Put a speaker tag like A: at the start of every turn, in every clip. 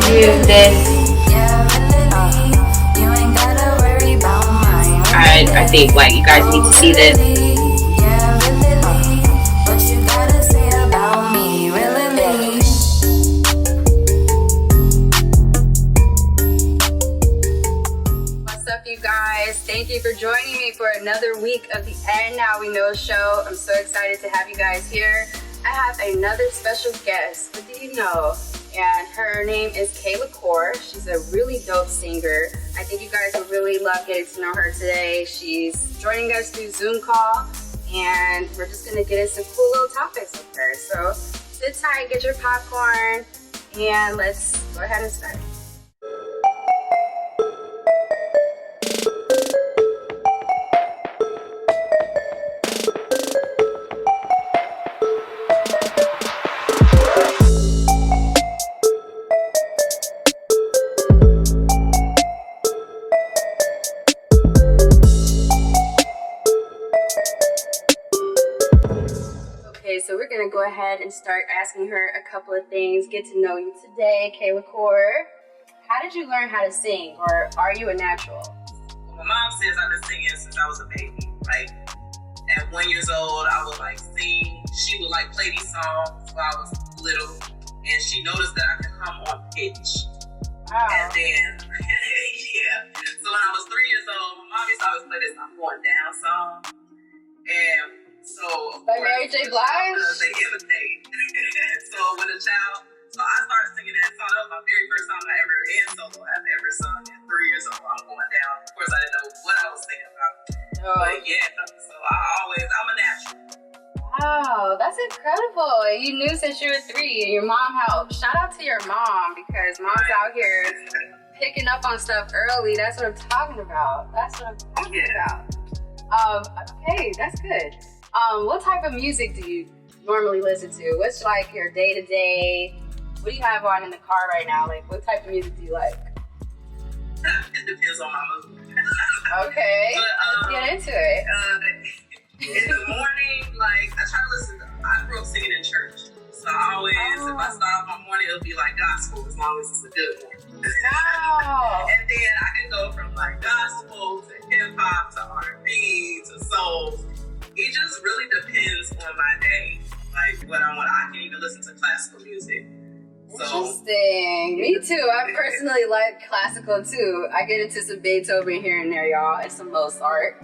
A: do this. I think like you guys need to see this. What's up, you guys? Thank you for joining me for another week of the And Now We Know show. I'm so excited to have you guys here. I have another special guest. What do you know? And her name is klecor. She's a really dope singer. I think you guys will really love getting to know her today. She's joining us through Zoom call, and we're just gonna get into some cool little topics with her. So sit tight, get your popcorn, and let's go ahead and start. So we're gonna go ahead and start asking her a couple of things, get to know you today, klecor. How did you learn how to sing, or are you a natural?
B: Well, my mom says I've been singing since I was a baby. Like at 1 year old, I would like sing. She would like play these songs while I was little, and she noticed that I could hum on pitch.
A: Wow.
B: And then, yeah. So when I was 3 years old, my mom used to always play this "I'm Going Down" song, and so
A: by Mary J. Blige?
B: They imitate. So when a child, so I started singing that song. That was my very first song I ever solo I've ever sung at 3 years old. I'm going down. Of course, I didn't know what I was singing about.
A: Oh.
B: But yeah, so I'm a natural.
A: Wow, that's incredible. You knew since you were 3 and your mom helped. Shout out to your mom, because mom's out here picking up on stuff early. That's what I'm talking about. Okay, that's good. What type of music do you normally listen to? What's like your day-to-day? What do you have on in the car right now? Like, what type of music do you like?
B: It depends on my mood.
A: Okay,
B: but,
A: let's get into it.
B: In the morning, like, I try to listen to, I grew up singing in church. So I always, if I start off my morning, it'll be like gospel, as long as it's a good one.
A: Wow.
B: And then I can go from like gospel to hip-hop to R&B to soul. It just really depends on my day, like what I want. I can even listen to classical music.
A: Interesting. Me too. I personally like classical too. I get into some Beethoven here and there, y'all, and some Mozart.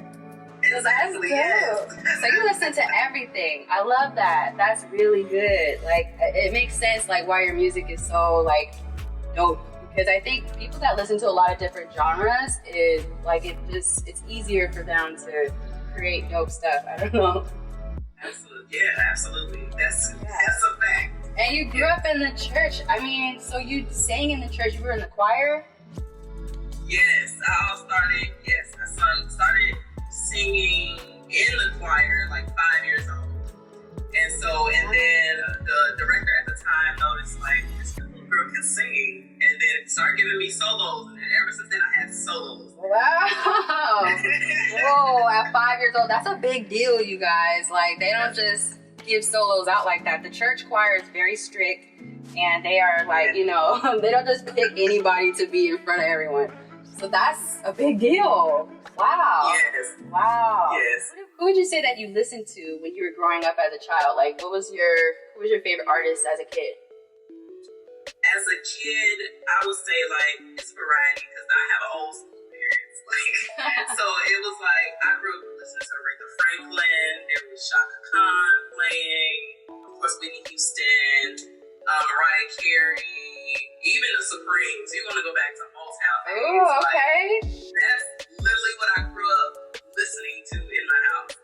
B: Exactly.
A: That's good. So you listen to everything. I love that. That's really good. Like, it makes sense, like, why your music is so like dope. Because I think people that listen to a lot of different genres is like it's easier for them to create dope stuff. I don't know.
B: Absolutely. Yeah, absolutely. That's a fact.
A: And you grew up in the church. I mean, so you sang in the church. You were in the choir?
B: Yes, I started singing in the choir like 5 years old. And then the director at the time noticed like this little girl can sing, and then started giving me solos, and then ever since then I had solos.
A: Wow. Whoa, at 5 years old, that's a big deal, you guys. Like, they don't just give solos out like that. The church choir is very strict, and they are like, you know, they don't just pick anybody to be in front of everyone. So that's a big deal. Wow.
B: Yes.
A: Wow.
B: Yes.
A: Who would you say that you listened to when you were growing up as a child? Like, who was your favorite artist as a kid?
B: As a kid, I would say like it's variety, because I have old school parents. Like, so it was like I grew up listening to Aretha Franklin. There was Shaka Khan playing, of course Whitney Houston, Mariah Carey, even the Supremes. You're gonna go back to Motown.
A: Oh, okay.
B: Like, that's literally what I grew up listening to in my house.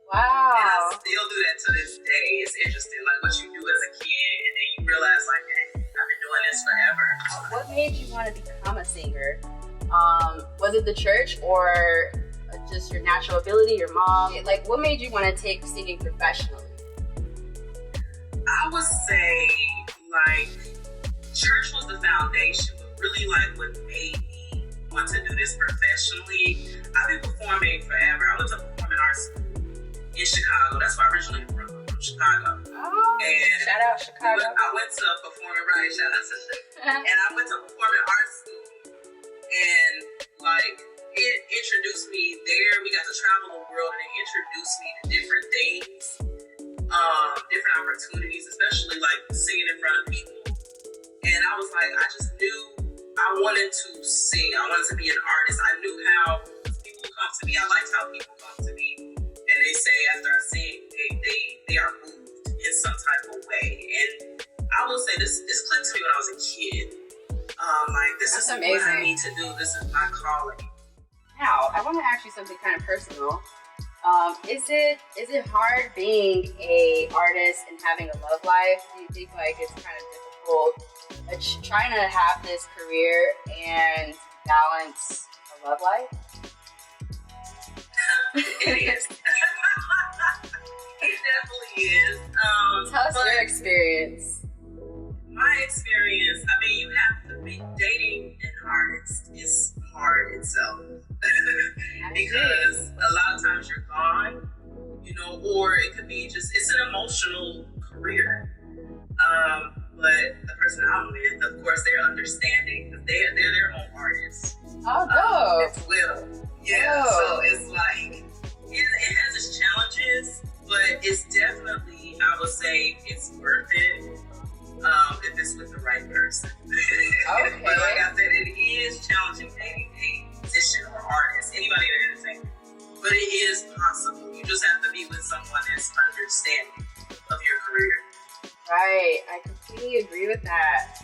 A: Wow.
B: And I still do that to this day. It's interesting, like what you do as a kid, and then you realize, like, hey, I've been doing this forever.
A: What made you want to become a singer? Was it the church, or just your natural ability, your mom? Like, what made you want to take singing professionally?
B: I would say, like, church was the foundation, but really, like, what made me want to do this professionally. I've been performing forever. I went to performing arts school in Chicago. That's where I originally from Chicago.
A: Oh,
B: And
A: shout out Chicago.
B: I went to performing, right, shout out to Chicago. And I went to performing arts school. And like, it introduced me there. We got to travel the world, and it introduced me to different things, different opportunities, especially like singing in front of people. And I was like, I just knew I wanted to sing. I wanted to be an artist. I knew how people come to me. I liked how people come to me, and they say after I sing, they are moved in some type of way. And I will say this clicked to me when I was a kid. Like, this is amazing. What I need to do. This is my calling.
A: Now, I want to ask you something kind of personal. Is it hard being a artist and having a love life? Do you think like it's kind of difficult trying to have this career and balance a love life?
B: It is. It definitely is.
A: Tell us your experience.
B: My experience, I mean, you have to be dating an artist is hard itself. Because a lot of times you're gone, you know, or it could be just, it's an emotional career. But the person I'm with, of course, they're understanding because they're their own artists.
A: Oh, dope.
B: As well. Yeah,
A: dope.
B: So it's like, it has its challenges, but it's definitely, I would say, it's worth it. If it's with the right person.
A: Okay.
B: But like I said, it is challenging dating a musician or artist, anybody in entertainment. But it is possible. You just have to be with someone that's understanding of your career.
A: Right. I completely agree with that.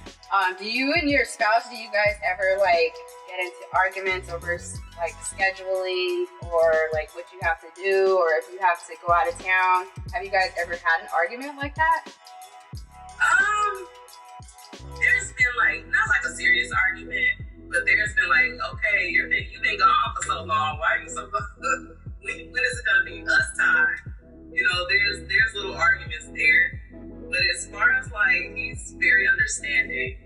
A: Do you and your spouse, do you guys ever like get into arguments over like scheduling or like what you have to do or if you have to go out of town? Have you guys ever had an argument like that?
B: There's been like, not like a serious argument, but there's been like, okay, you've been gone for so long. Why are you so when is it gonna be us time? You know, there's little arguments there. But as far as like, he's very understanding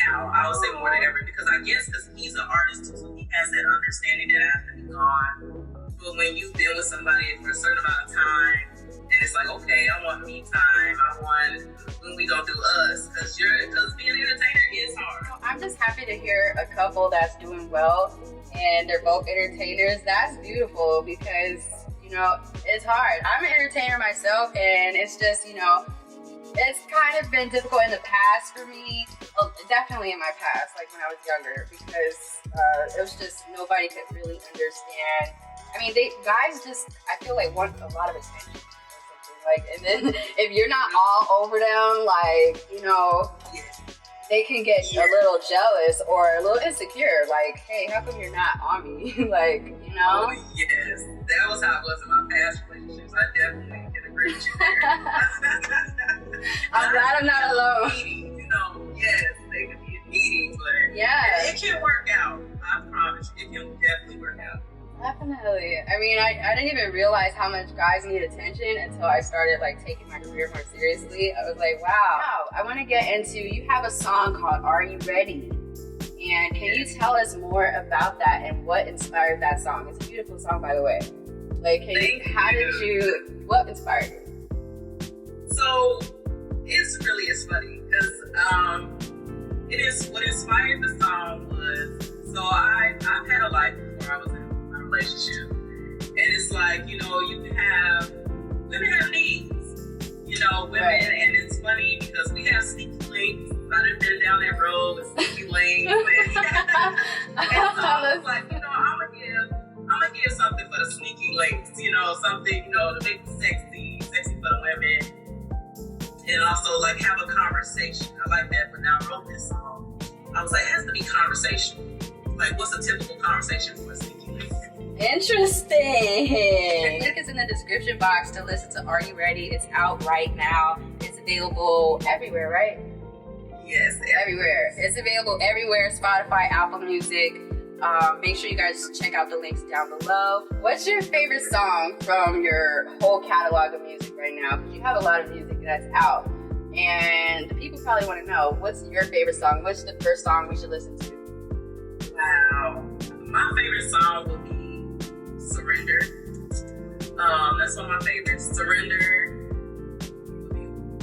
B: now, I would say more than ever, because I guess because he's an artist too, so he has that understanding that I have to be gone. But when you've been with somebody for a certain amount of time, and it's like, okay, I want me time. I want when we gonna do us, because being an entertainer is hard.
A: I'm just happy to hear a couple that's doing well, and they're both entertainers. That's beautiful because you know it's hard. I'm an entertainer myself, and it's just it's kind of been difficult in the past for me. Well, definitely in my past, like when I was younger, because it was just nobody could really understand. I mean, guys just I feel like want a lot of attention. Like, and then if you're not all over them, like, they can get a little jealous or a little insecure. Like, hey, how come you're not on me? Like,
B: Oh, yes. That was how it was in my past relationships. I definitely can agree with you there.
A: I'm glad I'm not alone.
B: Yes, they can be needy, but
A: yeah,
B: it can work out. I promise you, it can definitely work out.
A: Definitely. I mean, I didn't even realize how much guys need attention until I started like taking my career more seriously. I was like, wow. I want to get into, you have a song called Are You Ready? And can you tell us more about that and what inspired that song? It's a beautiful song, by the way. Like, what inspired you?
B: So, it's funny because what inspired the song was, so I've had a life before I was in relationship, and it's like women have needs, women, right. And it's funny because we have sneaky links. I've been down that road with sneaky links, and so I was like, I'm gonna give something for the sneaky links, something to make it sexy for the women, and also like have a conversation. I like that. But now I wrote this song, I was like, it has to be conversation. Like, what's a typical conversation for a sneaky link?
A: Interesting. Link is in the description box to listen to Are You Ready? It's out right now. It's available everywhere, right?
B: Yes,
A: everywhere. It's available everywhere. Spotify, Apple Music. Make sure you guys check out the links down below. What's your favorite song from your whole catalog of music right now? Because you have a lot of music that's out. And the people probably want to know, what's your favorite song? What's the first song we should listen to?
B: Wow. My favorite song would be Surrender. That's one of my favorites. Surrender.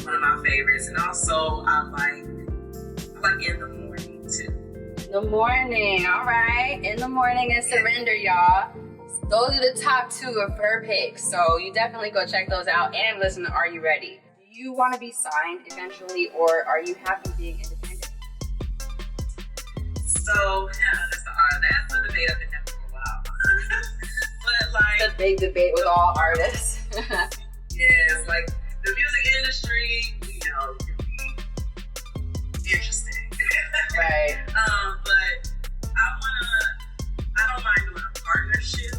B: one of my favorites. And also, I like In the Morning too.
A: In the Morning, all right. In the Morning and Surrender, y'all. Those are the top 2 of her picks. So you definitely go check those out and listen to Are You Ready? Do you want to be signed eventually, or are you happy being independent?
B: So that's the debate I've been having for a while. But like,
A: the big debate with all artists.
B: Yes, like the music industry, can be interesting.
A: Right.
B: But I don't mind doing a partnership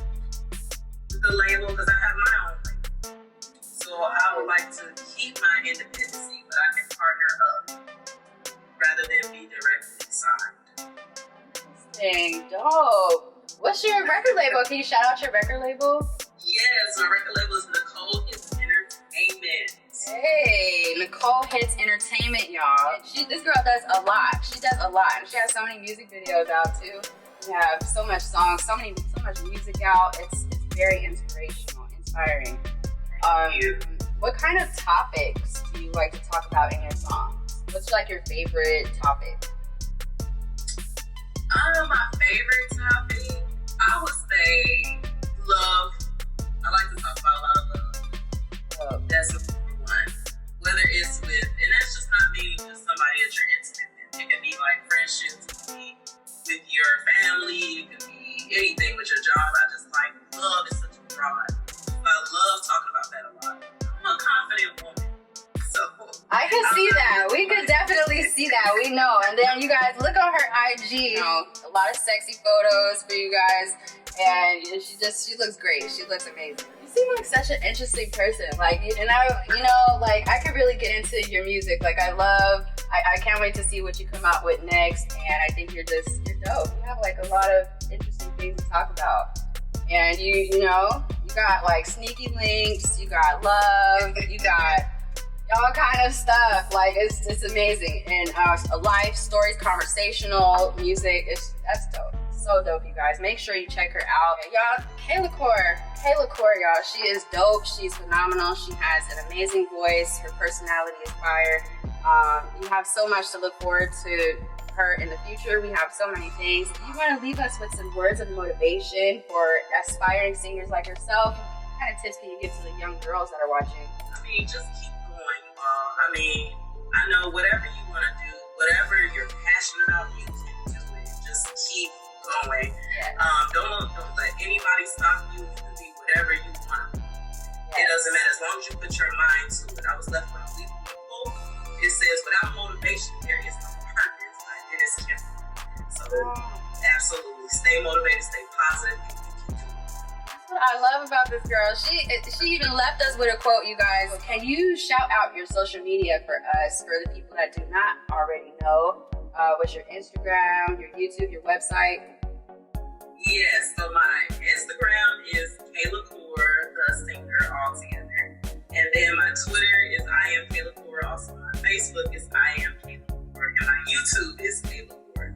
B: with the label because I have my own label. So I would like to keep my independency, but I can partner up rather than be directly signed.
A: Dang, dope. What's your record label? Can you shout out your record label?
B: Yes, my record label is Nicole Hits Entertainment.
A: Hey, Nicole Hits Entertainment, y'all. This girl does a lot. She does a lot. And she has so many music videos out too. We have so much songs, so much music out. It's very inspirational, inspiring. What kind of topics do you like to talk about in your songs? What's like your favorite topic?
B: My favorite topic, I would say love. I like to talk about a lot of love. That's a one. Whether it's with, and that's just not meaning just somebody that you're intimate with. It could be like friendships, it could be with your family, it could be anything with your job. I just like love is such a broad. I love talking about that a lot. I'm a confident woman. So
A: I can see that. We could definitely see that. We know. And then you guys look on her IG. A lot of sexy photos for you guys. And she looks great. She looks amazing. You seem like such an interesting person. Like, and I could really get into your music. Like, I can't wait to see what you come out with next. And I think you're dope. You have like a lot of interesting things to talk about. And you got like sneaky links. You got love. You got all kind of stuff. Like, it's amazing. And life stories, conversational music. That's dope. So dope, you guys. Make sure you check her out. Y'all, klecor, y'all. She is dope. She's phenomenal. She has an amazing voice. Her personality is fire. You have so much to look forward to her in the future. We have so many things. You want to leave us with some words of motivation for aspiring singers like yourself? What kind of tips can you give to the young girls that are watching?
B: Just keep going. I know whatever you want to do, whatever you're passionate about, you can do it. Just keep going.
A: Yes.
B: Don't let anybody stop you. You can be whatever you want to be. Yes. It doesn't matter as long as you put your mind to it. I was left with a weak people. It says without motivation there is no purpose. Like Dennis Kemp. So absolutely, stay motivated, stay positive.
A: That's what I love about this girl. She even left us with a quote, you guys. Can you shout out your social media for us, for the people that do not already know? What's your Instagram, your YouTube, your website?
B: Yes, so my Instagram is klecor, the singer, all together. And then my Twitter is I am klecor. Also, my Facebook is I am klecor. And my YouTube is klecor.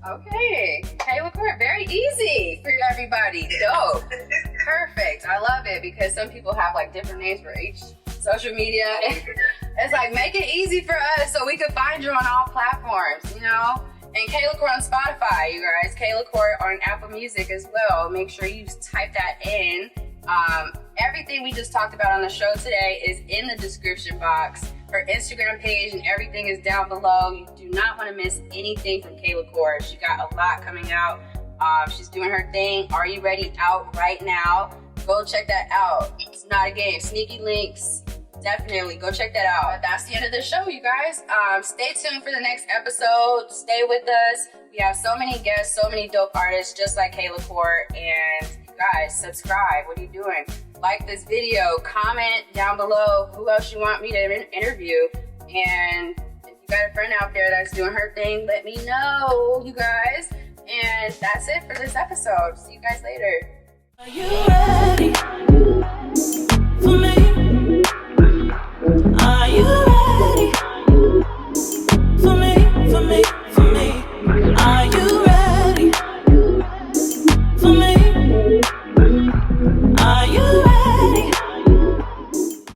A: Okay, klecor, very easy for everybody. Dope. Perfect. I love it because some people have like different names for each social media. It's like, make it easy for us so we can find you on all platforms, And klecor on Spotify, you guys. klecor on Apple Music as well. Make sure you type that in. Everything we just talked about on the show today is in the description box. Her Instagram page and everything is down below. You do not want to miss anything from klecor. She got a lot coming out. She's doing her thing. Are You Ready? Out right now. Go check that out. It's not a game. Sneaky links. Definitely go check that out. But that's the end of the show, you guys. Stay tuned for the next episode. Stay with us. We have so many guests, so many dope artists just like klecor. And you guys, subscribe. What are you doing? Like this video. Comment down below who else you want me to interview. And if you got a friend out there that's doing her thing, let me know, you guys. And that's it for this episode. See you guys later.
C: Are you ready for me? Are you